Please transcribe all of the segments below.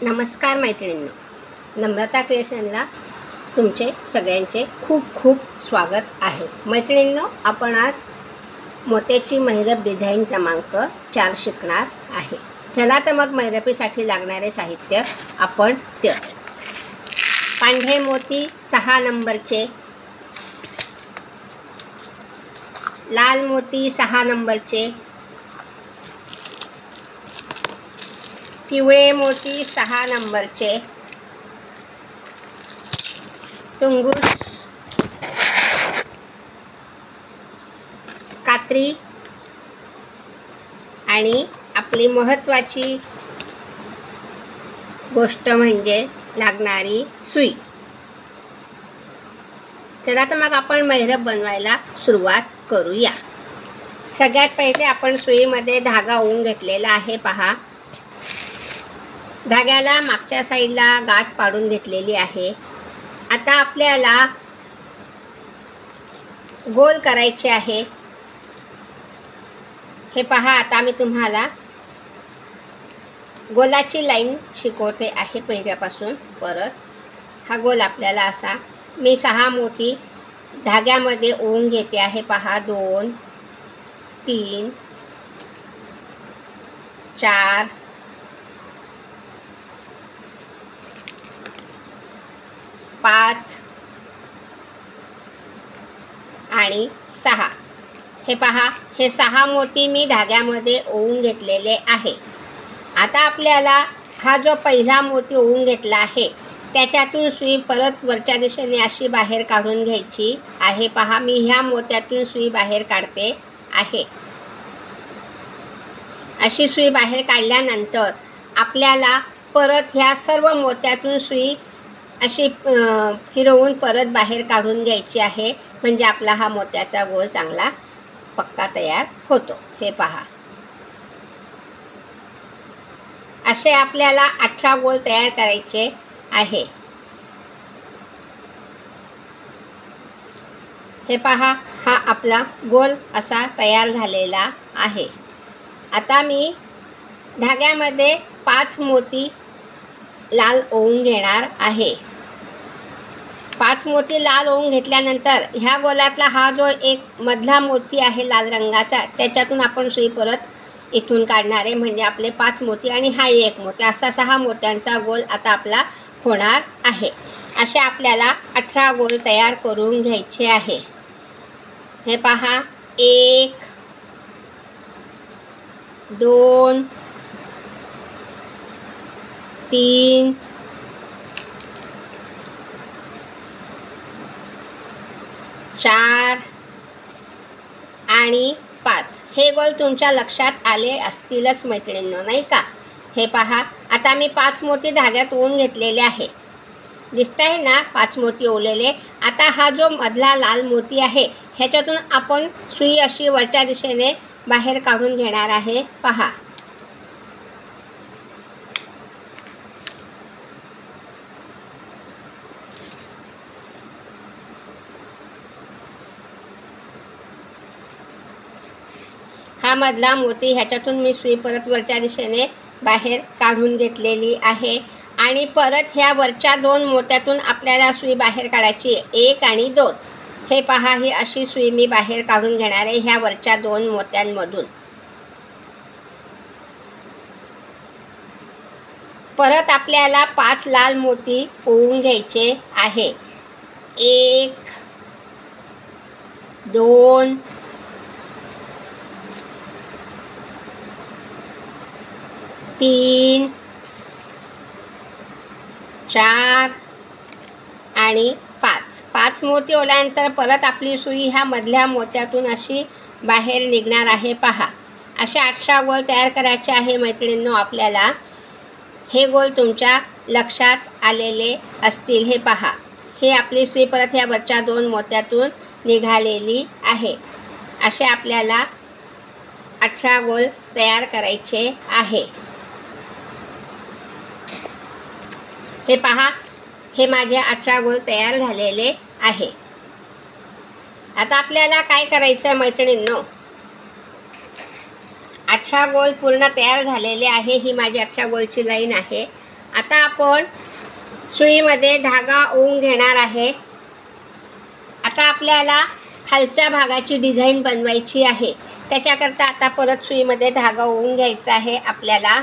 नमस्कार मैत्रिणींनो, नम्रता क्रिएशनला तुमचे सगळ्यांचे खूप खूप स्वागत आहे. मैत्रिणींनो, आपण आज मोत्याची मैरप डिझाईन क्रमांक 4 शिकणार आहे. चला तर मग मैरपीसाठी लागणारे साहित्य आपण ते पांढरे मोती 6 नंबरचे, लाल मोती 6 नंबरचे, पिवळे मोती 6 नंबरचे, तुंगूस, कात्री आणि आपली महत्त्वाची गोष्ट म्हणजे लागणारी सुई. चला तर मग आपण मैरप बनवायला सुरुवात करूया. सगळ्यात पहिले आपण सुईमध्ये धागा ओवून घेतलेला आहे. पहा, धाग्याला मागच्या साईडला गाठ पाडून घेतलेली आहे. आता आपल्याला गोल करायचे आहे. हे पहा, आता मी तुम्हाला गोलाची लाईन शिकवते आहे. पहिल्यापासून परत हा गोल आपल्याला असा, मी 6 मोती धाग्यामध्ये ओवून घेते आहे. पहा, 2 3 4 5 आणि 6. हे पहा, हे 6 मोती मी धाग्यामध्ये ओवून घेतलेले आहे. आता आपल्याला हा जो पहिला मोती ओवून घेतला आहे त्याच्यातून सुई परत वरच्या दिशेने अशी बाहेर काढून घ्यायची आहे. पहा, मी ह्या मोत्यातून सुई बाहेर काढते आहे. अशी सुई बाहेर काढल्यानंतर आपल्याला परत ह्या सर्व मोत्यातून सुई अशी फिरवून परत बाहेर काढून घ्यायची आहे. म्हणजे आपला हा मोत्याचा गोल चांगला पक्का तयार होतो. हे पहा, असे आपल्याला 18 गोल तयार करायचे आहे. हे पहा, हा आपला गोल असा तयार झालेला आहे. आता मी धाग्यामध्ये 5 मोती लाल ओवून घेणार आहे. 5 मोती लाल ओवून घेतल्यानंतर ह्या गोलातला हा जो एक मधला मोती आहे लाल रंगाचा, त्याच्यातून आपण सुई परत इथून काढणार आहे. म्हणजे आपले 5 मोती आणि हा एक मोती, असा 6 मोत्यांचा गोल आता आपला होणार आहे. असे आपल्याला 18 गोल तयार करून घ्यायचे आहे. हे पहा, 1 2 3 4 आणि 5. हे गोल तुमच्या लक्षात आले असतीलच मैत्रिणींनो, नाही का? हे पहा, आता मी 5 मोती धाग्यात ओवून घेतलेले आहे. दिसत आहे ना 5 मोती ओवलेले. आता हा जो मधला लाल मोती आहे ह्याच्यातून आपण सुई अशी वरच्या दिशेने बाहेर काढून घेणार आहे. पहा, हा मधला मोती ह्याच्यातून मी सुई परत वरच्या दिशेने बाहेर काढून घेतलेली आहे. आणि परत ह्या वरच्या 2 मोत्यातून आपल्याला सुई बाहेर काढायची, 1 आणि 2. हे पहा, ही अशी सुई मी बाहेर काढून घेणार आहे ह्या वरच्या 2 मोत्यांमधून. परत आपल्याला 5 लाल मोती ओवून घ्यायचे आहे. 1 2 3 4 आणि 5. 5 मोती ओढल्यानंतर परत आपली सुई ह्या मधल्या मोत्यातून अशी बाहेर निघणार आहे. पहा, अशा 18 गोल तयार करायचे आहे मैत्रिणींनो आपल्याला. हे गोल तुमच्या लक्षात आलेले असतील. हे पहा, हे आपली सुई परत ह्या वरच्या 2 मोत्यातून निघालेली आहे. असे आपल्याला 18 गोल तयार करायचे आहे. हे पहा, हे माझे 18 गोल तयार झालेले आहे. आता आपल्याला काय करायचं मैत्रिणींनो, 18 गोल पूर्ण तयार झालेले आहे. ही माझी 18 गोलची लाईन आहे. आता आपण सुईमध्ये धागा ओवून घेणार आहे. आता आपल्याला खालच्या भागाची डिझाईन बनवायची आहे. त्याच्याकरता आता परत सुईमध्ये धागा ओवून घ्यायचा आहे आपल्याला.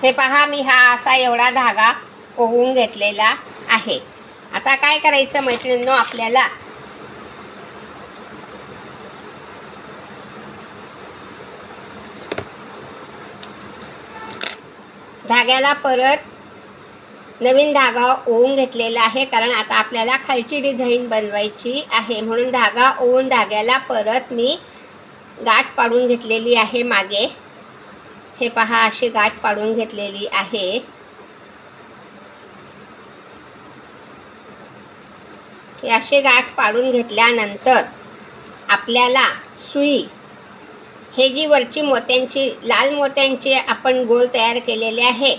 हे पहा, मी हा असा एवढा धागा ओवून घेतलेला आहे. आता काय करायचं मैत्रिणींनो, आपल्याला धाग्याला परत नवीन धागा ओवून घेतलेला आहे, कारण आता आपल्याला खालची डिझाईन बनवायची आहे. म्हणून धागा ओवून धाग्याला परत मी गाठ पाडून घेतलेली आहे मागे. हे पहा, अशी गाठ पाडून घेतलेली आहे. अशी गाठ पाडून घेतल्यानंतर आपल्याला सुई, हे जी वरची मोत्यांची लाल मोत्यांची आपण गोल तयार केलेले आहे,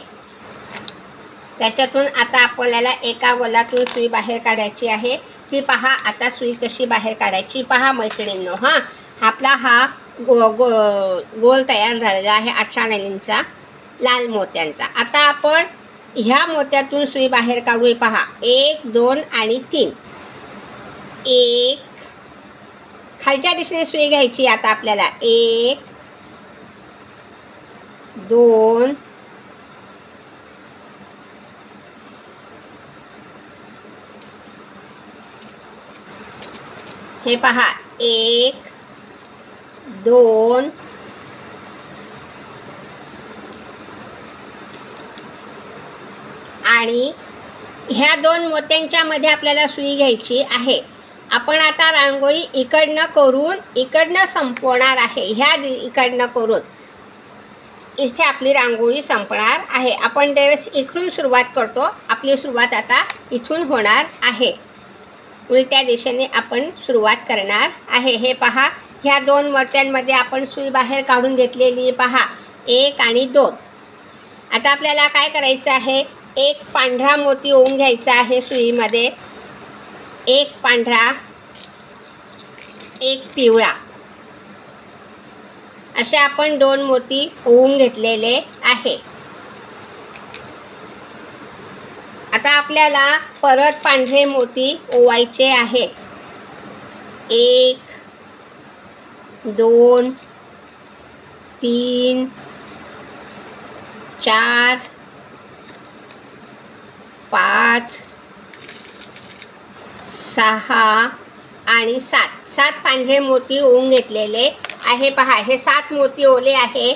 त्याच्यातून आता आपल्याला एका गोलातून सुई बाहेर काढायची आहे. ती पहा आता सुई कशी बाहेर काढायची पहा मैत्रिणींनो. आपला हा गोल तयार झालेला आहे 18 लाईनींचा लाल मोत्यांचा. आता आपण ह्या मोत्यातून सुई बाहेर काढू. पहा, 1 2 आणि 3. 1 खालच्या दिशेने सुई घ्यायची. आता आपल्याला 1 2 हे पहा, 1 2 आणि ह्या 2 मोत्यांच्या मध्ये आपल्याला सुई घ्यायची आहे. आपण आता रांगोळी इकडनं करून इकडनं संपवणार आहे. ह्या इकडनं करून इथे आपली रांगोळी संपणार आहे. आपण ज्यावेळेस इकडून सुरुवात करतो, आपली सुरुवात आता इथून होणार आहे. उलट्या दिशेने आपण सुरुवात करणार आहे. हे पहा, ह्या 2 मोत्यांमध्ये आपण सुई बाहेर काढून घेतलेली पहा, 1 आणि 2. आता आपल्याला काय करायचं आहे, एक पांढरा मोती ओवून घ्यायचा आहे सुईमध्ये. एक पांढरा, एक पिवळा, असे आपण 2 मोती ओवून घेतलेले आहे. आता आपल्याला परत पांढरे मोती ओवायचे आहे. 1 2 3 4 5 6 आणि 7 पांढरे मोती ओवून घेतलेले आहे. पहा, हे 7 मोती ओले आहे.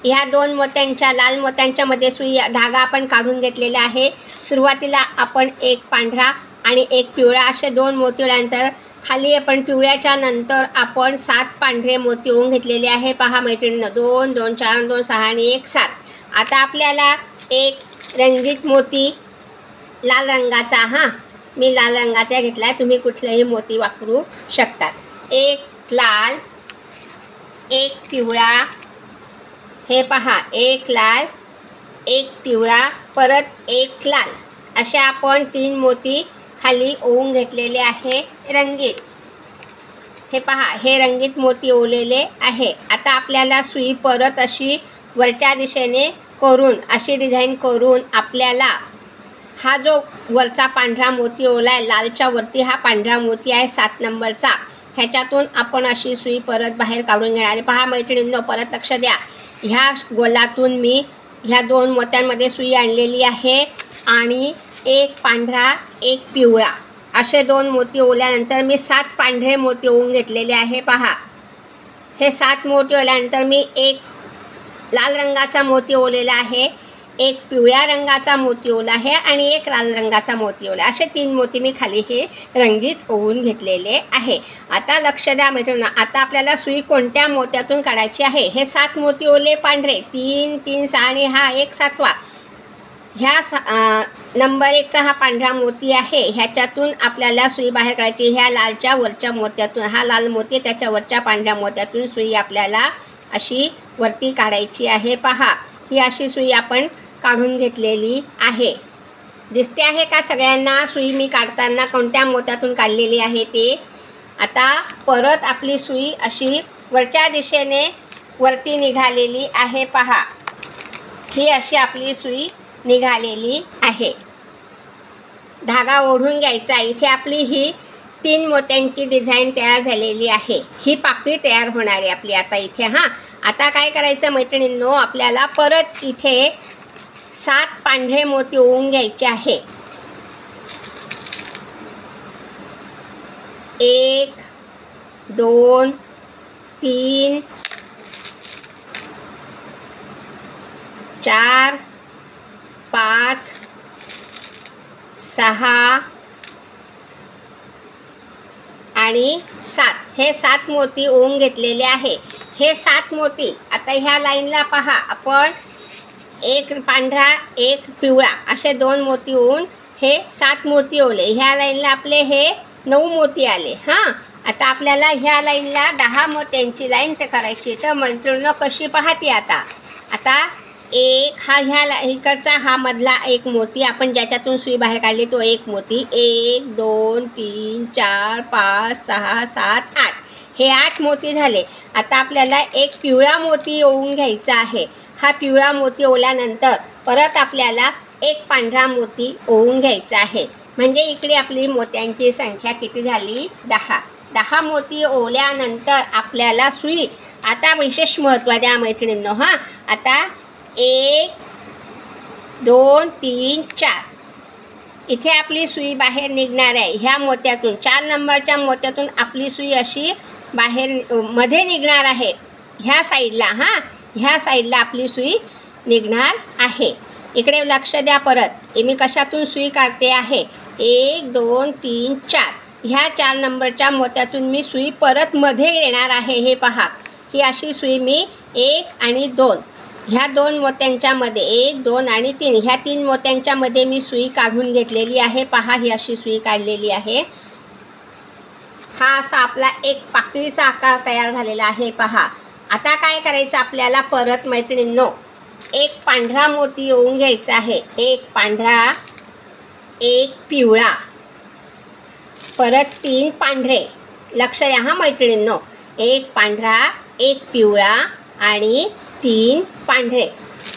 ह्या 2 मोत्यांच्या लाल मोत्यांच्या मध्ये सुई धागा आपण काढून घेतलेला आहे. सुरुवातीला आपण एक पांढरा आणि एक पिवळा असे 2 मोती ओल्यानंतर खाली आपण पिवळ्याच्या नंतर आपण 7 पांढरे मोती ओवून घेतलेले आहे. पहा मैत्रिणींनो, 2 2 4 2 6 आणि 1 7. आता आपल्याला एक रंगीत मोती लाल रंगाचा, मी लाल रंगाचा घेतला आहे, तुम्ही कुठलेही मोती वापरू शकतात. एक लाल, एक पिवळा, हे पहा, एक लाल, एक पिवळा, परत एक लाल, असे आपण 3 मोती खाली ओवून घेतलेले आहे रंगीत. हे पहा, हे रंगीत मोती ओवलेले आहे. आता आपल्याला सुई परत अशी वरच्या दिशेने करून अशी डिझाईन करून आपल्याला हा जो वरचा पांढरा मोती ओवला आहे, लालच्या वरती हा पांढरा मोती आहे 7 नंबरचा, ह्याच्यातून आपण अशी सुई परत बाहेर काढून घेणार आहे. पहा मैत्रिणींनो, परत लक्ष द्या. ह्या गोलातून मी ह्या 2 मोत्यांमध्ये सुई आणलेली आहे आणि एक पांढरा, एक पिवळा, असे 2 मोती ओवल्यानंतर मी 7 पांढरे मोती ओवून घेतलेले आहे. पहा, हे 7 मोती ओवल्यानंतर मी एक लाल रंगाचा मोती ओवलेला आहे, एक पिवळ्या रंगाचा मोती ओवला आहे आणि एक लाल रंगाचा मोती ओवला. असे 3 मोती मी खाली हे रंगीत ओवून घेतलेले आहे. आता लक्ष द्या मैत्रिणींनो, आता आपल्याला सुई कोणत्या मोत्यातून काढायची आहे. हे 7 मोती ओवले पांढरे, 3 3 6 आणि हा एक 7वा. ह्या नंबर 1चा हा पांढरा मोती आहे, ह्याच्यातून आपल्याला सुई बाहेर काढायची. ह्या लालच्या वरच्या मोत्यातून, हा लाल मोती त्याच्या वरच्या पांढऱ्या मोत्यातून सुई आपल्याला अशी वरती काढायची आहे. पहा, ही अशी सुई आपण काढून घेतलेली आहे. दिसते आहे का सगळ्यांना सुई मी काढताना कोणत्या मोत्यातून काढलेली आहे ते. आता परत आपली सुई अशी वरच्या दिशेने वरती निघालेली आहे पहा. ही अशी आपली सुई निघालेली आहे. धागा ओढून घ्यायचा. इथे आपली ही 3 मोत्यांची डिझाईन तयार झालेली आहे. ही पाकळी तयार होणार आहे आपली आता इथे. आता काय करायचं मैत्रिणींनो, आपल्याला परत इथे 7 पांढरे मोती ओवून घ्यायचे आहे. 1 2 3 4 5 6 आणि 7. हे 7 मोती ओवून घेतलेले आहे. हे 7 मोती आता ह्या लाईनला पहा, आपण एक पांढरा एक पिवळा असे 2 मोती ओवून हे 7 मोती ओवले. ह्या लाईनला आपले हे 9 मोती आले. आता आपल्याला ह्या लाईनला 10 मोत्यांची लाईन तर करायची. तर मैत्रिणींनो कशी पाहते आता एक ह्या इकडचा हा मधला एक मोती आपण ज्याच्यातून सुई बाहेर काढली तो एक मोती. 1 2 3 4 5 6 7 8 हे 8 मोती झाले. आता आपल्याला एक पिवळा मोती ओवून घ्यायचा आहे. हा पिवळा मोती ओवल्यानंतर परत आपल्याला एक पांढरा मोती ओवून घ्यायचा आहे. म्हणजे इकडे आपली मोत्यांची संख्या किती झाली? 10. 10 मोती ओवल्यानंतर आपल्याला सुई आता विशेष महत्त्व द्या मैत्रिणींनो. आता 1 2 3 4 इथे आपली सुई बाहेर निघणार आहे. ह्या मोत्यातून 4 नंबरच्या मोत्यातून आपली सुई अशी बाहेर मध्ये निघणार आहे. ह्या साईडला ह्या साईडला आपली सुई निघणार आहे. इकडे लक्ष द्या. परत मी कशातून सुई काढते आहे? 1 2 3 4 ह्या 4 नंबरच्या मोत्यातून मी सुई परत मध्ये येणार आहे. हे पहा, ही अशी सुई मी 1 आणि 2 ह्या 2 मोत्यांच्या मध्ये 1 2 आणि 3 ह्या 3 मोत्यांच्या मध्ये मी सुई काढून घेतलेली आहे. पहा, ही अशी सुई काढलेली आहे. हा असा आपला एक पाकळीचा आकार तयार झालेला आहे. पहा, आता काय करायचं आपल्याला परत मैत्रिणींनो, एक पांढरा मोती ओवून घ्यायचा आहे. एक पांढरा एक पिवळा परत 3 पांढरे. लक्ष द्या मैत्रिणींनो, एक पांढरा एक पिवळा आणि 3 पांढरे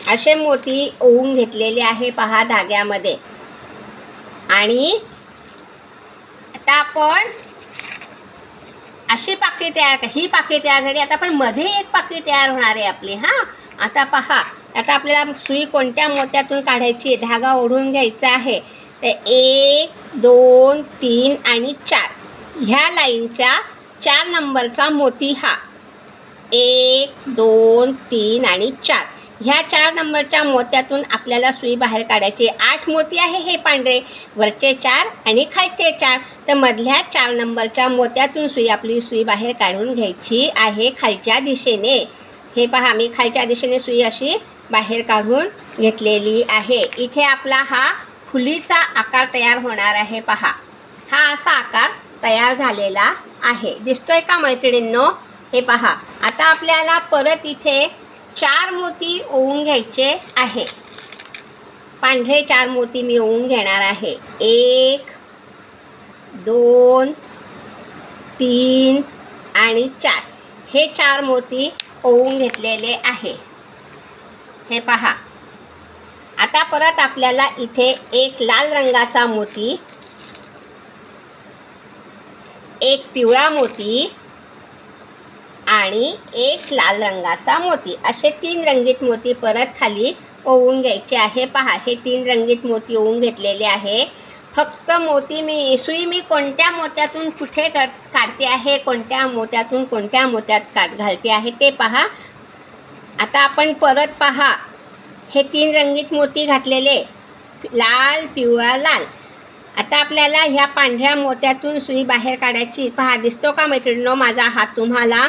असे मोती ओवून घेतलेले आहे पहा धाग्यामध्ये. आणि आता आपण अशी पाकळी तयार ही पाकळी तयार झाली. आता आपण मध्ये एक पाकळी तयार होणार आहे आपली. आता पहा, आता आपल्याला सुई कोणत्या मोत्यातून काढायची? धागा ओढून घ्यायचा आहे. तर 1 2 3 आणि 4 ह्या लाईनचा 4 नंबरचा मोती हा 1 2 3 आणि 4 ह्या 4 नंबरच्या मोत्यातून आपल्याला सुई बाहेर काढायची. 8 मोती आहे हे पांढरे, वरचे 4 आणि खालचे 4. तर मधल्या 4 नंबरच्या मोत्यातून आपली सुई बाहेर काढून घ्यायची आहे खालच्या दिशेने. हे पहा, मी खालच्या दिशेने सुई अशी बाहेर काढून घेतलेली आहे. इथे आपला हा फुलीचा आकार तयार होणार आहे. पहा, हा असा आकार तयार झालेला आहे. दिसतोय का मैत्रिणींनो? हे पहा, आता आपल्याला परत इथे 4 मोती ओवून घ्यायचे आहे. पांढरे 4 मोती मी ओवून घेणार आहे. 1 2 3 आणि 4 हे 4 मोती ओवून घेतलेले आहे. हे पहा, आता परत आपल्याला इथे एक लाल रंगाचा मोती, एक पिवळा मोती आणि एक लाल रंगाचा मोती असे 3 रंगीत मोती परत खाली ओवून घ्यायचे आहे. पहा, हे 3 रंगीत मोती ओवून घेतलेले आहे. फक्त मोती सुई मी कोणत्या मोत्यातून कुठे काढते आहे, कोणत्या मोत्यातून कोणत्या मोत्यात घालते आहे ते पहा. आता आपण परत पहा, हे 3 रंगीत मोती घातलेले, लाल पिवळा लाल. आता आपल्याला ह्या पांढऱ्या मोत्यातून सुई बाहेर काढायची. पहा, दिसतो का मैत्रिणींनो माझा हात तुम्हाला?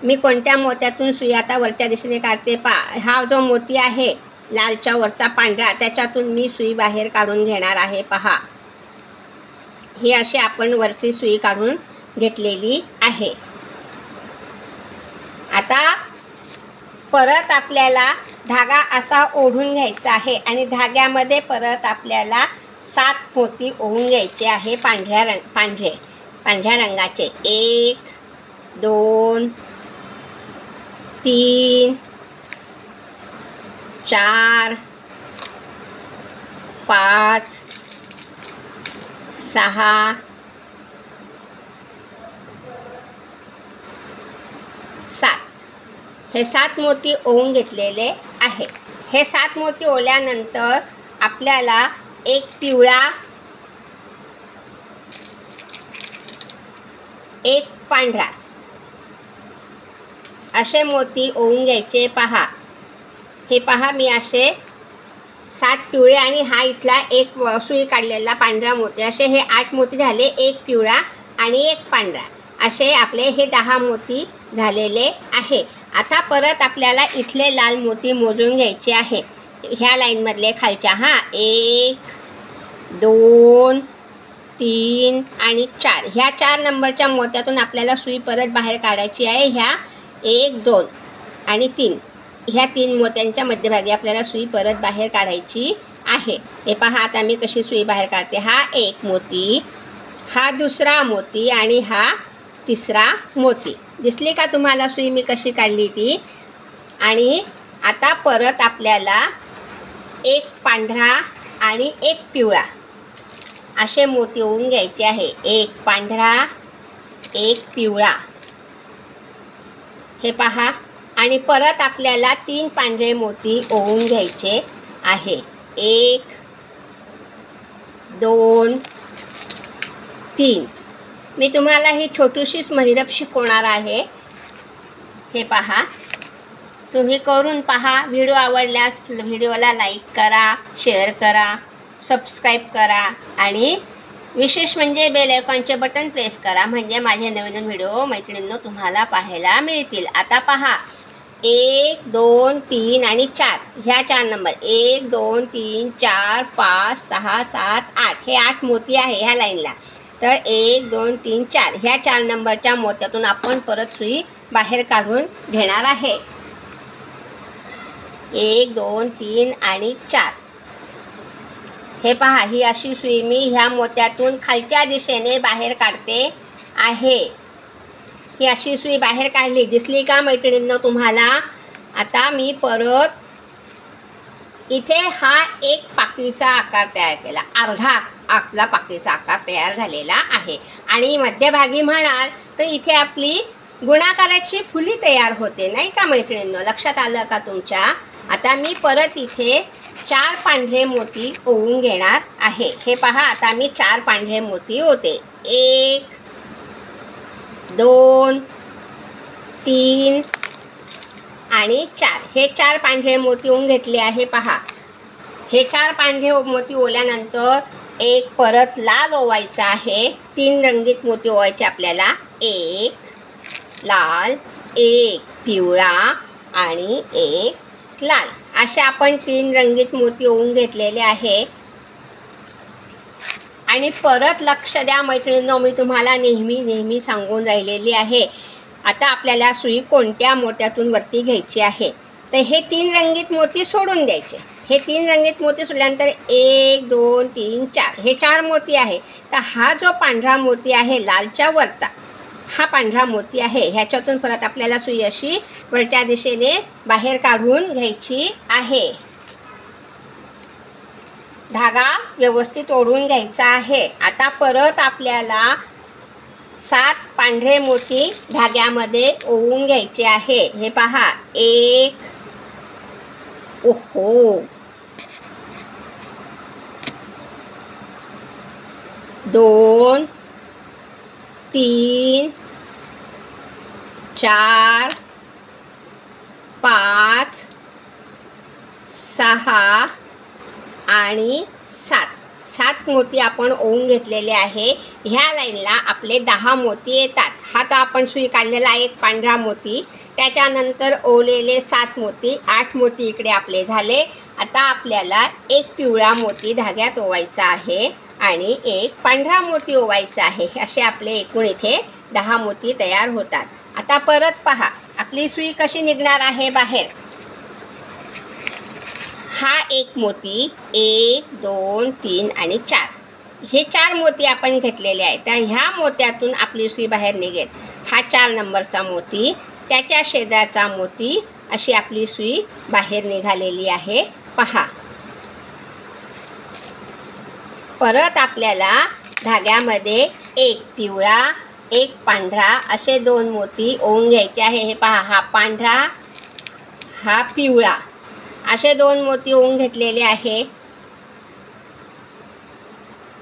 मी कोणत्या मोत्यातून सुई आता वरच्या दिशेने काढते पहा. हा जो मोती आहे लालच्या वरचा पांढरा, त्याच्यातून मी सुई बाहेर काढून घेणार आहे. पहा, ही अशी आपण वरची सुई काढून घेतलेली आहे. आता परत आपल्याला धागा असा ओढून घ्यायचा आहे आणि धाग्यामध्ये परत आपल्याला 7 मोती ओवून घ्यायचे आहे पांढरे. पांढऱ्या रंगाचे 1 2 3 4 5 6 7 हे 7 मोती ओवून घेतलेले आहे। हे 7 मोती ओवल्यानंतर आपल्याला एक पिवळा, एक पांढरा असे मोती ओवून घ्यायचे। पहा, हे पहा, मी असे 7 पिवळे आणि हा इथला एक सुई काढलेला पांढरा मोती, असे हे 8 मोती झाले। एक पिवळा आणि एक पांढरा असे आपले हे 10 मोती झालेले आहे। आता परत आपल्याला इथले लाल मोती मोजून घ्यायचे आहे, ह्या लाईनमधले खालच्या। 1 2 3 आणि 4 ह्या 4 नंबरच्या मोत्यातून आपल्याला सुई परत बाहेर काढायची आहे। ह्या 1 2 आणि 3 ह्या 3 मोत्यांच्या मध्यभागी आपल्याला सुई परत बाहेर काढायची आहे। हे पहा, आता मी कशी सुई बाहेर काढते। हा एक मोती, हा दुसरा मोती आणि हा तिसरा मोती। दिसली का तुम्हाला सुई मी कशी काढली ती? आणि आता परत आपल्याला एक पांढरा आणि एक पिवळा असे मोती ओवून घ्यायचे आहे। एक पांढरा, एक पिवळा, हे पहा। आणि परत आपल्याला 3 पांढरे मोती ओवून घ्यायचे आहे। 1 2 3 मी तुम्हाला ही छोटीशीच महिरप शिकवणार आहे। हे पहा, तुम्ही करून पहा। व्हिडिओ आवडल्यास व्हिडिओला लाईक करा, शेअर करा, सबस्क्राईब करा आणि विशेष म्हणजे बेल आयकॉनचे बटन प्रेस करा, म्हणजे माझे नवीन व्हिडिओ मैत्रिणींनो तुम्हाला पाहायला मिळतील। आता पहा, 1 2 3 आणि 4 ह्या 4 नंबर 1 2 3 4 5 6 7 8 हे 8 मोती आहे ह्या लाईनला। तर 1 2 3 4 ह्या 4 नंबरच्या मोत्यातून आपण परत सुई बाहेर काढून घेणार आहे। 1 2 3 आणि 4 हे पहा, ही अशी सुई मी ह्या मोत्यातून खालच्या दिशेने बाहेर काढते आहे। ही अशी सुई बाहेर काढली, दिसली का मैत्रिणींनो तुम्हाला? आता मी परत इथे हा एक पाकळीचा आकार तयार केला, अर्धा आपला पाकळीचा आकार तयार झालेला आहे। आणि मध्यभागी म्हणाल तर इथे आपली गुणाकाराची फुली तयार होते, नाही का मैत्रिणींनो? लक्षात आलं का तुमच्या? आता मी परत इथे 4 पांढरे मोती ओवून घेणार आहे। हे पहा, आता मी 4 पांढरे मोती ओवते। 1 2 3 आणि 4 हे 4 पांढरे मोती ओवून घेतले आहे। पहा, हे 4 पांढरे मोती ओवल्यानंतर एक परत लाल ओवायचा आहे। 3 रंगीत मोती ओवायचे आपल्याला, 1 लाल, 1 पिवळा आणि 1 लाल असे आपण 3 रंगीत मोती ओवून घेतलेले आहे। आणि परत लक्ष द्या मैत्रिणींनो, मी तुम्हाला नेहमी सांगून राहिलेली आहे। आता आपल्याला सुई कोणत्या मोत्यातून वरती घ्यायची आहे, तर हे 3 रंगीत मोती सोडून द्यायचे। हे 3 रंगीत मोती सोडल्यानंतर 1 2 3 4 हे 4 मोती आहे। तर हा जो पांढरा मोती आहे लालच्या वरचा, हा पांढरा मोती आहे, ह्याच्यातून परत आपल्याला सुई अशी वरच्या दिशेने बाहेर काढून घ्यायची आहे। धागा व्यवस्थित ओढून घ्यायचा आहे। आता परत आपल्याला 7 पांढरे मोती धाग्यामध्ये ओवून घ्यायचे आहे। हे पहा, 1 ओहो 2 3 4 5 6 आणि 7 मोती आपण ओवून घेतलेले आहे। ह्या लाईनला आपले 10 मोती येतात। हा तर आपण सुई काढलेला एक पांढरा मोती, त्याच्यानंतर ओवलेले 7 मोती, 8 मोती इकडे आपले झाले। आता आपल्याला एक पिवळा मोती धाग्यात ओवायचा आहे आणि एक पांढरा मोती ओवायचा आहे। असे आपले एकूण इथे 10 मोती तयार होतात। आता परत पहा, आपली सुई कशी निघणार आहे बाहेर। हा एक मोती 1 2 3 आणि 4 हे 4 मोती आपण घेतलेले आहेत, तर ह्या मोत्यातून आपली सुई बाहेर निघेल. हा 4 नंबरचा मोती, त्याच्या शेजारचा मोती, अशी आपली सुई बाहेर निघालेली आहे. पहा. परत आपल्याला धाग्यामध्ये एक पिवळा, एक पांढरा असे 2 मोती ओवून घ्यायचे आहे. हे पहा, हा पांढरा, हा पिवळा, असे 2 मोती ओवून घेतलेले आहे.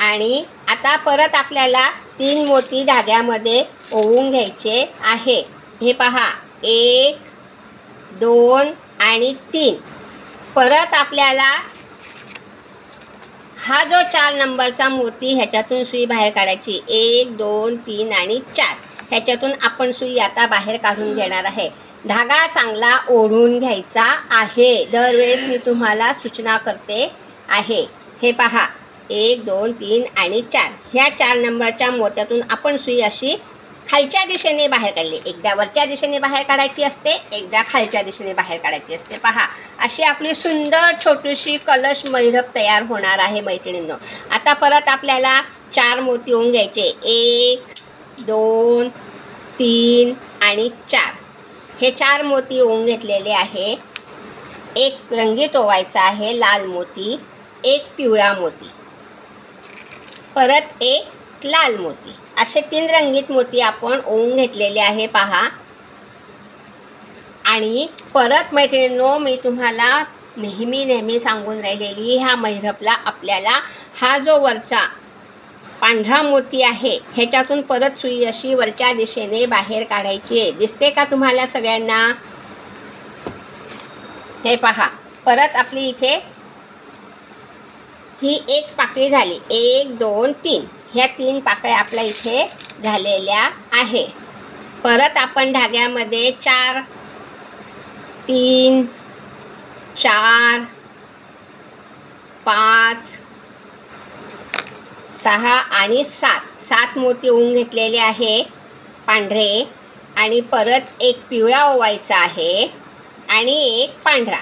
आणि आता परत आपल्याला 3 मोती धाग्यामध्ये ओवून घ्यायचे आहे. हे पहा, 1, 2 आणि 3. परत आपल्याला हा जो 4 नंबरचा मोती, ह्याच्यातून सुई बाहेर काढायची. 1, 2, 3 आणि 4. ह्याच्यातून आपण सुई आता बाहेर काढून घेणार आहे. धागा चांगला ओढून घ्यायचा आहे. दरवेळेस मी तुम्हाला सूचना करते आहे. हे पहा, 1, 2, 3 आणि 4. ह्या 4 नंबरच्या मोत्यातून आपण सुई अशी खालच्या दिशेने बाहेर काढली. एकदा वरच्या दिशेने बाहेर काढायची असते, एकदा खालच्या दिशेने बाहेर काढायची असते. पहा, अशी आपली सुंदर छोटीशी कलश मैरप तयार होणार आहे मैत्रिणींनो. आता परत आपल्याला 4 मोती ओवून घ्यायचे. 1, 2, 3 आणि 4. हे 4 मोती ओवून घेतलेले आहे. एक रंगीत ओवायचा आहे, लाल मोती, एक पिवळा मोती, परत एक लाल मोती, असे 3 रंगीत मोती आपण ओवून घेतलेले आहे. पहा. आणि परत मैत्रिणींनो, मी तुम्हाला नेहमी सांगून राहिलेली, ह्या मैरपला आपल्याला हा जो वरचा पांढरा मोती आहे, ह्याच्यातून परत सुई अशी वरच्या दिशेने बाहेर काढायची आहे. दिसते का तुम्हाला सगळ्यांना? हे पहा, परत आपली इथे ही एक पाकळी झाली. 1, 2, 3. ह्या 3 पाकळ्या आपल्या इथे झालेल्या आहे. परत आपण धाग्यामध्ये 4, 3, 4, 5, 6 आणि 7 मोती ओवून घेतलेले आहे पांढरे. आणि परत एक पिवळा ओवायचा आहे आणि एक पांढरा.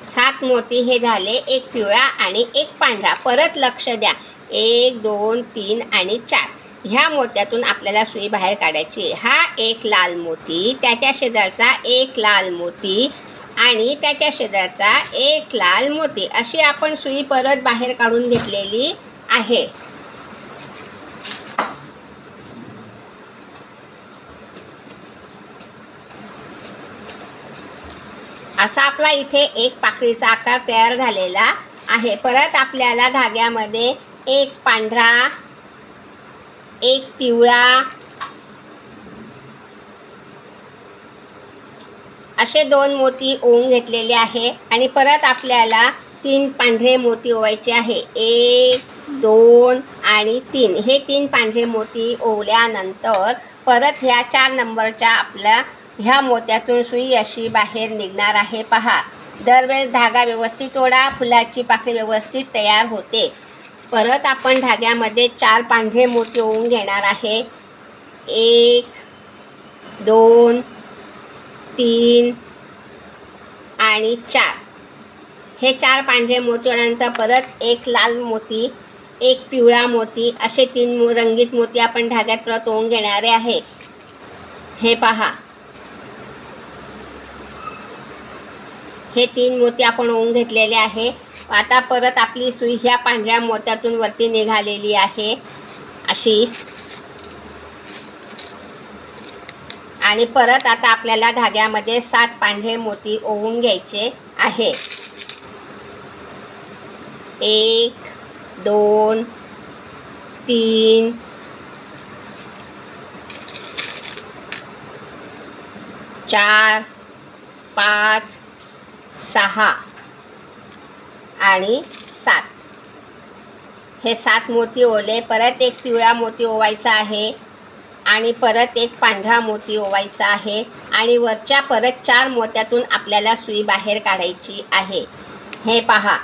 7 मोती हे झाले, एक पिवळा आणि एक पांढरा. परत लक्ष द्या, 1, 2, 3 आणि 4. ह्या मोत्यातून आपल्याला सुई बाहेर काढायची. हा एक लाल मोती, त्याच्या शेजारचा एक लाल मोती आणि त्याच्या शेजारचा एक लाल मोती, अशी आपण सुई परत बाहेर काढून घेतलेली आहे. असा आपला इथे एक पाकळीचा आकार तयार झालेला आहे. परत आपल्याला धाग्यामध्ये एक पांढरा, एक पिवळा, असे 2 मोती ओवून घेतलेले आहे. आणि परत आपल्याला 3 पांढरे मोती ओवायचे आहे. 1, 2 आणि 3. हे 3 पांढरे मोती ओवल्यानंतर परत ह्या 4 नंबरच्या आपल्या ह्या मोत्यातून सुई अशी बाहेर निघणार आहे. पहा, दरवेळेस धागा व्यवस्थित ओढा, फुलाची पाकळी व्यवस्थित तयार होते. परत आपण धाग्यामध्ये 4 पांढरे मोती ओवून घेणार आहे. 1, 2, 3 आणि 4. हे 4 पांढरे मोती ओढल्यानंतर परत एक लाल मोती, एक पिवळा मोती, असे 3 रंगीत मोती आपण धाग्यात परत ओवून घेणारे आहे. हे पहा, हे 3 मोती आपण ओवून घेतलेले आहे. आता परत आपली सुई ह्या पांढऱ्या मोत्यातून वरती निघालेली आहे अशी. आणि परत आता आपल्याला धाग्यामध्ये 7 पांढरे मोती ओवून घ्यायचे आहे. 1, 2, 3, 4, 5, 6 आणि 7. हे 7 मोती ओवले. परत एक पिवळा मोती ओवायचा आहे आणि परत एक पांढरा मोती ओवायचा आहे. आणि वरच्या परत 4 मोत्यातून आपल्याला सुई बाहेर काढायची आहे. हे पहा,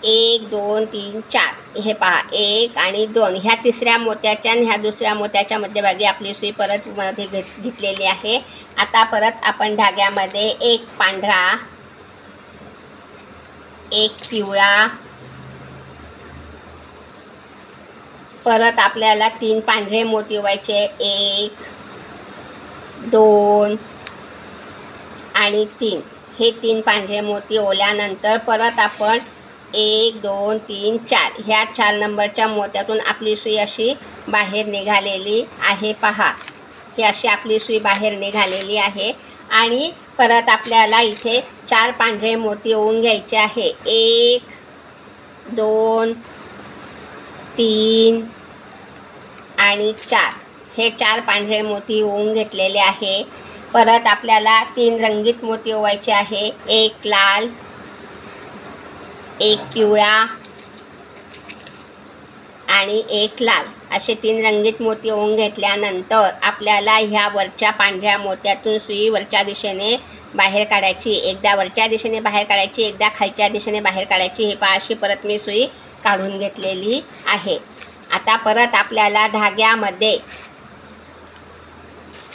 1, 2, 3, 4. हे पहा, 1 आणि 2. ह्या 3ऱ्या मोत्याच्या आणि ह्या 2ऱ्या मोत्याच्या मध्यभागी आपली सुई परत मध्ये घेतलेली आहे. आता परत आपण धाग्यामध्ये एक पांढरा, एक पिवळा, परत आपल्याला 3 पांढरे मोती ओवायचे, 1 2 आणि 3. हे 3 पांढरे मोती ओवल्यानंतर परत आपण 1 2 3 4 ह्या 4 नंबरच्या मोत्यातून आपली सुई अशी बाहेर निघालेली आहे पहा. ही अशी आपली सुई बाहेर निघालेली आहे. आणि परत आपल्याला इथे 4 पांढरे मोती ओवून घ्यायचे आहे, 1 2 3 आणि 4. हे 4 पांढरे मोती ओवून घेतलेले आहे. परत आपल्याला 3 रंगीत मोती ओवायचे आहे, 1 लाल, 1 पिवळा आणि 1 लाल. असे 3 रंगीत मोती ओवून घेतल्यानंतर आपल्याला ह्या वरच्या पांढऱ्या मोत्यातून सुई वरच्या दिशेने बाहेर काढायची. एकदा वरच्या दिशेने बाहेर काढायची, एकदा खालच्या दिशेने बाहेर काढायची. हे पहा अशी परत मी सुई काढून घेतलेली आहे. आता परत आपल्याला धाग्यामध्ये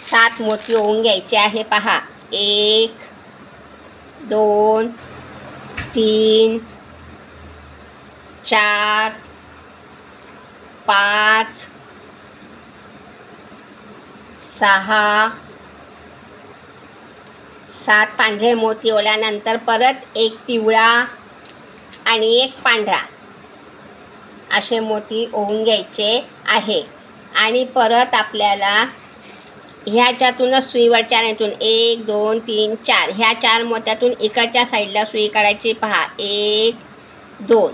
7 मोती ओवून घ्यायचे आहे पहा, 1 2 3 4 5 6 7 पांढरे मोती ओवल्यानंतर परत 1 पिवळा आणि 1 पांढरा असे मोती ओवून घ्यायचे आहे. आणि परत आपल्याला ह्याच्यातूनच सुईवरच्या नाहीतून 1 2 3 4 ह्या 4 मोत्यातून इकडच्या साईडला सुई काढायची पहा, 1 2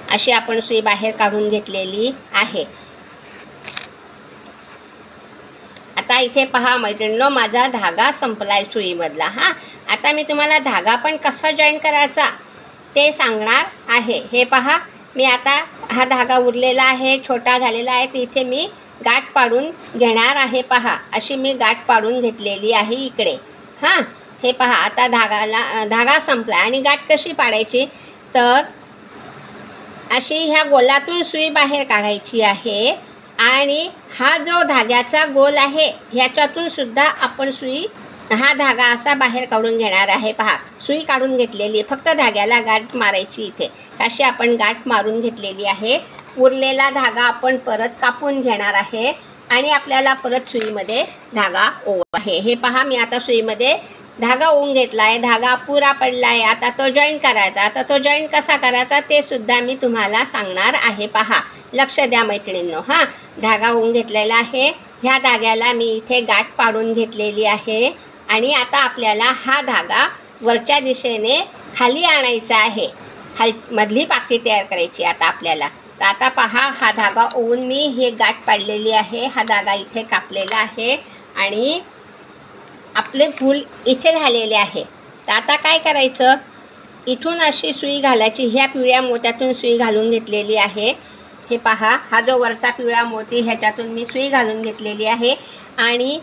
अशी आपण सुई बाहेर काढून घेतलेली आहे. आता इथे पहा मैत्रिणींनो, माझा धागा संपलाय सुईमधला. आता मी तुम्हाला धागा पण कसा जॉईन करायचा ते सांगणार आहे. हे पहा, मी आता हा धागा उरलेला आहे, छोटा झालेला आहे, तर इथे मी गाठ पाडून घेणार आहे पहा. अशी मी गाठ पाडून घेतलेली आहे इकडे. हे पहा, आता धागा संपला. आणि गाठ कशी पाडायची, तर अशी ह्या गोलातून सुई बाहेर काढायची आहे. आणि हा जो धाग्याचा गोल आहे ह्याच्यातून सुद्धा आपण सुई, हा धागा असा बाहेर काढून घेणार आहे पहा. सुई काढून घेतलेली, फक्त धाग्याला गाठ मारायची. इथे अशी आपण गाठ मारून घेतलेली आहे. उरलेला धागा आपण परत कापून घेणार आहे आणि आपल्याला परत सुईमध्ये धागा ओवा आहे. हे पहा, मी आता सुईमध्ये धागा ओवून घेतला आहे. धागा पुरा पडला आहे. आता तो जॉईन करायचा. आता तो जॉईन कसा करायचा ते सुद्धा मी तुम्हाला सांगणार आहे पहा. लक्ष द्या मैत्रिणींनो. धागा ओवून घेतलेला आहे. ह्या धाग्याला मी इथे गाठ पाडून घेतलेली आहे. आणि आता आपल्याला हा धागा वरच्या दिशेने खाली आणायचा आहे. मधली पाकळी तयार करायची आता आपल्याला. तर आता पहा, हा धागा ओवून मी हे गाठ पाडलेली आहे. हा धागा इथे कापलेला आहे आणि आपले फूल इथे झालेले आहे. तर आता काय करायचं, इथून अशी सुई घालायची. ह्या पिवळ्या मोत्यातून सुई घालून घेतलेली आहे. हे पहा, हा जो वरचा पिवळा मोती ह्याच्यातून मी सुई घालून घेतलेली आहे. आणि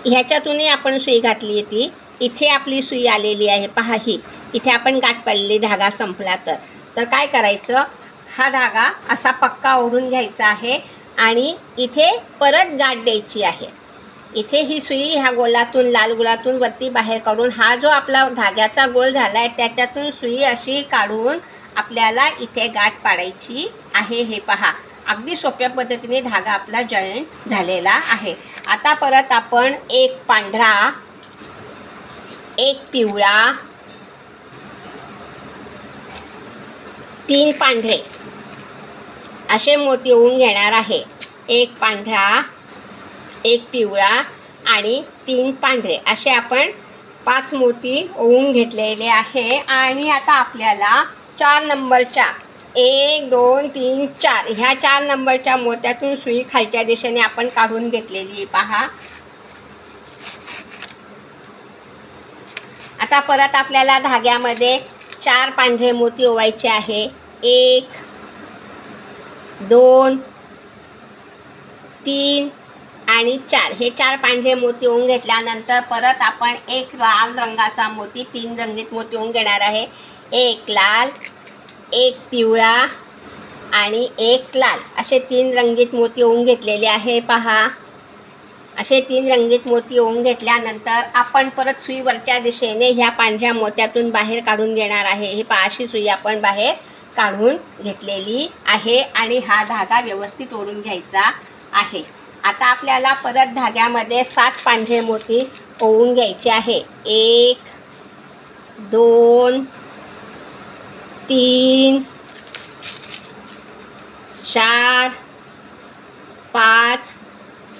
ह्याच्यातूनही आपण सुई घातली होती. इथे आपली सुई आलेली आहे पहा. ही इथे आपण गाठ पाडलेली, धागा संपला तर काय करायचं, हा धागा असा पक्का ओढून घ्यायचा आहे आणि इथे परत गाठ द्यायची आहे. इथे ही सुई ह्या गोलातून, लाल गोलातून वरती बाहेर काढून हा जो आपला धाग्याचा गोल झाला आहे त्याच्यातून सुई अशी काढून आपल्याला इथे गाठ पाडायची आहे. हे पहा, अगदी सोप्या पद्धतीने धागा आपला जॉईन झालेला आहे. आता परत आपण 1 पांढरा, 1 पिवळा, 3 पांढरे असे मोती ओवून घेणार आहे. 1 पांढरा, 1 पिवळा आणि 3 पांढरे असे आपण 5 मोती ओवून घेतलेले आहे. आणि आता आपल्याला 4 नंबरच्या 1 2 3 4 ह्या 4 नंबरच्या मोत्यातून सुई खालच्या दिशेने आपण काढून घेतलेली पहा. आता परत आपल्याला धाग्यामध्ये 4 पांढरे मोती ओवायचे आहे. 1 2 3 आणि 4 हे 4 पांढरे मोती ओवून घेतल्यानंतर परत आपण 1 लाल रंगाचा मोती, 3 रंगीत मोती ओवून घेणार आहे. 1 लाल, 1 पिवळा आणि 1 लाल असे 3 रंगीत मोती ओवून घेतलेले आहे पहा. असे 3 रंगीत मोती ओवून घेतल्यानंतर आपण परत सुई वरच्या दिशेने ह्या पांढऱ्या मोत्यातून बाहेर काढून घेणार आहे। ही पहा, अशी सुई आपण बाहेर काढून घेतलेली आहे आणि हा धागा व्यवस्थित ओढून घ्यायचा आहे। आता आपल्याला परत धाग्यामध्ये 7 पांढरे मोती ओवून घ्यायचे आहे। 1 2 3 4 5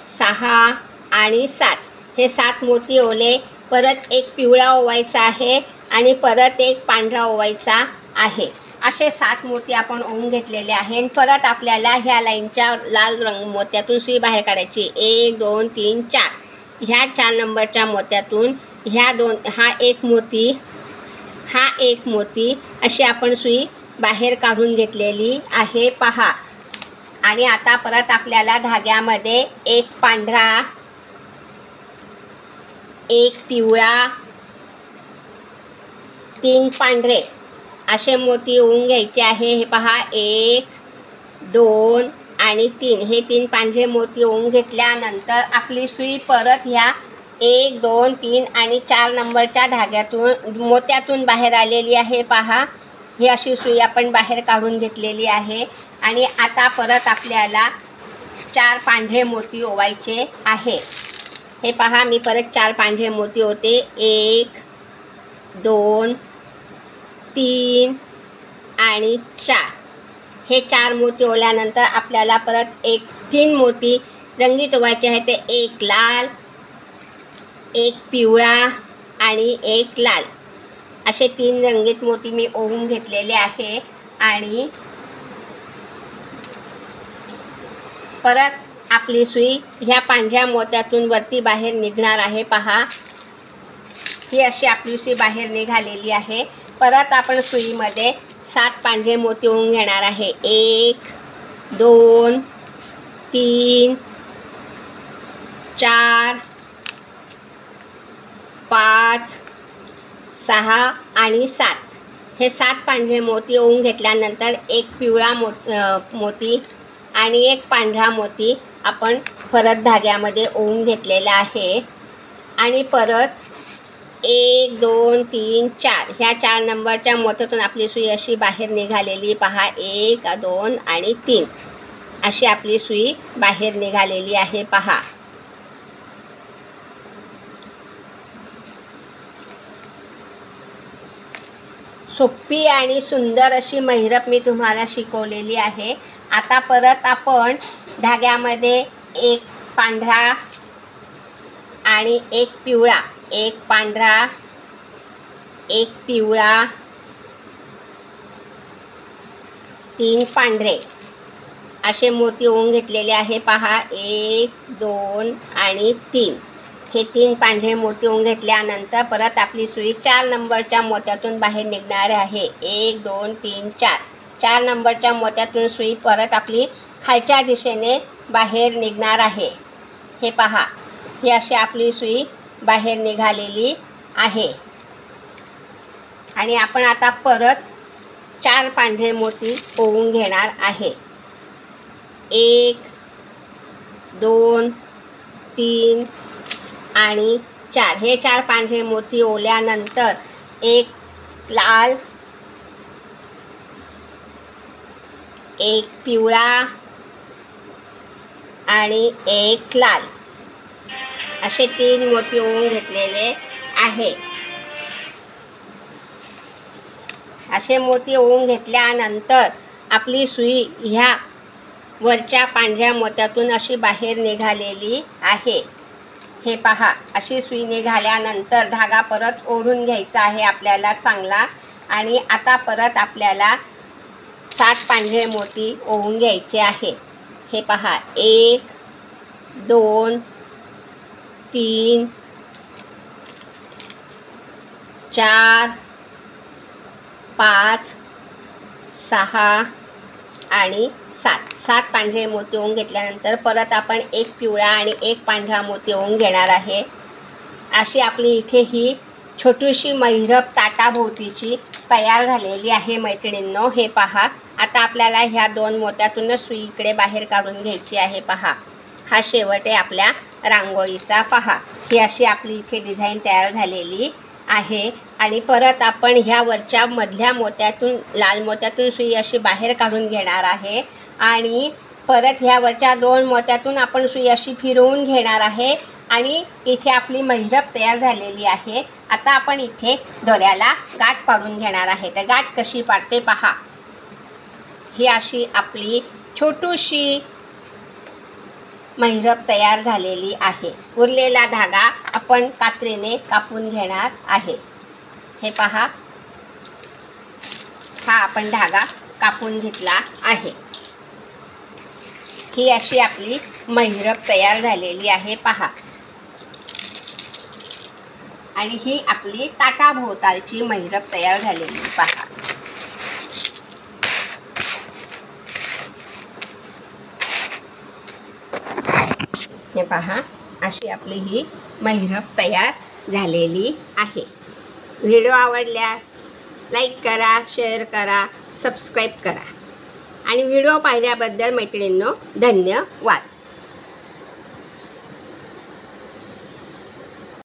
6 आणि 7 हे 7 मोती ओवले। परत एक पिवळा ओवायचा आहे आणि परत एक पांढरा ओवायचा आहे। असे 7 मोती आपण ओवून घेतलेले आहे। परत आपल्याला ह्या लाईनच्या लाल रंग मोत्यातून सुई बाहेर काढायची। 1 2 3 4 ह्या 4 नंबरच्या मोत्यातून हा एक मोती अशी आपण सुई बाहेर काढून घेतलेली आहे पहा। आणि आता परत आपल्याला धाग्यामध्ये एक पांढरा, एक पिवळा, 3 पांढरे असे मोती ओवून घ्यायचे आहे। हे पहा, 1 2 आणि 3 हे 3 पांढरे मोती ओवून घेतल्यानंतर आपली सुई परत ह्या 1 2 3 आणि 4 नंबरच्या मोत्यातून बाहेर आलेली आहे पहा। ही अशी सुई आपण बाहेर काढून घेतलेली आहे। आणि आता परत आपल्याला 4 पांढरे मोती ओवायचे आहे। हे पहा, मी परत 4 पांढरे मोती ओवते। 1 2 3 आणि 4 हे 4 मोती ओवल्यानंतर आपल्याला परत 3 मोती रंगीत ओवायचे आहे। ते एक लाल, एक पिवळा आणि एक लाल असे 3 रंगीत मोती मी ओवून घेतलेले आहे। आणि परत आपली सुई ह्या पांढऱ्या मोत्यातून वरती बाहेर निघणार आहे पहा। ही अशी आपली सुई बाहेर निघालेली आहे। परत आपण सुईमध्ये 7 पांढरे मोती ओवून घेणार आहे। 1 2 3 4 5 6 आणि 7 हे 7 पांढरे मोती ओवून घेतल्यानंतर एक पिवळा मोती आणि एक पांढरा मोती आपण परत धाग्यामध्ये ओवून घेतलेला आहे। आणि परत 1 2 3 4 ह्या 4 नंबरच्या मोत्यातून आपली सुई अशी बाहेर निघालेली पहा। 1 2 आणि 3 अशी आपली सुई बाहेर निघालेली आहे पहा। सोपी आणि सुंदर अशी महिरप मी तुम्हाला शिकवलेली आहे। आता परत आपण धाग्यामध्ये एक पांढरा आणि एक पिवळा, एक पांढरा, एक पिवळा, 3 पांढरे असे मोती ओवून घेतलेले आहे पहा। 1 2 आणि 3 हे 3 पांढरे मोती ओवून घेतल्यानंतर परत आपली सुई 4 नंबरच्या मोत्यातून बाहेर निघणार आहे। 1 2 3 4 4 नंबरच्या मोत्यातून सुई परत आपली खालच्या दिशेने बाहेर निघणार आहे। हे पहा, ही अशी आपली सुई बाहेर निघालेली आहे। आणि आपण आता परत 4 पांढरे मोती ओवून घेणार आहे। 1 2 3 आणि 4 हे 4 पांढरे मोती ओवल्यानंतर एक लाल, एक पिवळा आणि एक लाल असे 3 मोती ओवून घेतलेले आहे। असे मोती ओवून घेतल्यानंतर आपली सुई ह्या वरच्या पांढऱ्या मोत्यातून अशी बाहेर निघालेली आहे। हे पहा, अशी सुई निघाल्यानंतर धागा परत ओढून घ्यायचा आहे आपल्याला चांगला। आणि आता परत आपल्याला 7 पांढरे मोती ओवून घ्यायचे आहे। हे पहा, 1 2 3 4 5 6 आणि 7 पांढरे मोती ओवून घेतल्यानंतर परत आपण एक पिवळा आणि एक पांढरा मोती ओवून घेणार आहे। अशी आपली इथे ही छोटीशी महिरप ताटाभोवतीची तयार झालेली आहे मैत्रिणींनो। हे पहा, आता आपल्याला ह्या 2 मोत्यातूनच सुई इकडे बाहेर काढून घ्यायची आहे पहा। हा शेवट आहे आपल्या रांगोळीचा पहा. ही अशी आपली इथे डिझाईन तयार झालेली आहे. आणि परत आपण ह्या वरच्या मधल्या मोत्यातून लाल मोत्यातून सुई अशी बाहेर काढून घेणार आहे आणि परत ह्या वरच्या 2 मोत्यातून आपण सुई अशी फिरवून घेणार आहे आणि इथे आपली महिरप तयार झालेली आहे. आता आपण इथे दोऱ्याला गाठ पाडून घेणार आहे. तर गाठ कशी पाडते पहा. ही अशी आपली छोटीशी महिरप तयार झालेली आहे. उरलेला धागा आपण कात्रीने कापून घेणार आहे. हे पहा, हा आपण धागा कापून घेतला आहे. ही अशी आपली महिरप तयार झालेली आहे पहा. आणि ही आपली ताटाभोवतालची महिरप तयार झालेली पहा. हे पहा, अशी आपली ही महिरप तयार झालेली आहे. व्हिडिओ आवडल्यास लाईक करा, शेअर करा, सबस्क्राईब करा आणि व्हिडिओ पाहिल्याबद्दल मैत्रिणींनो धन्यवाद.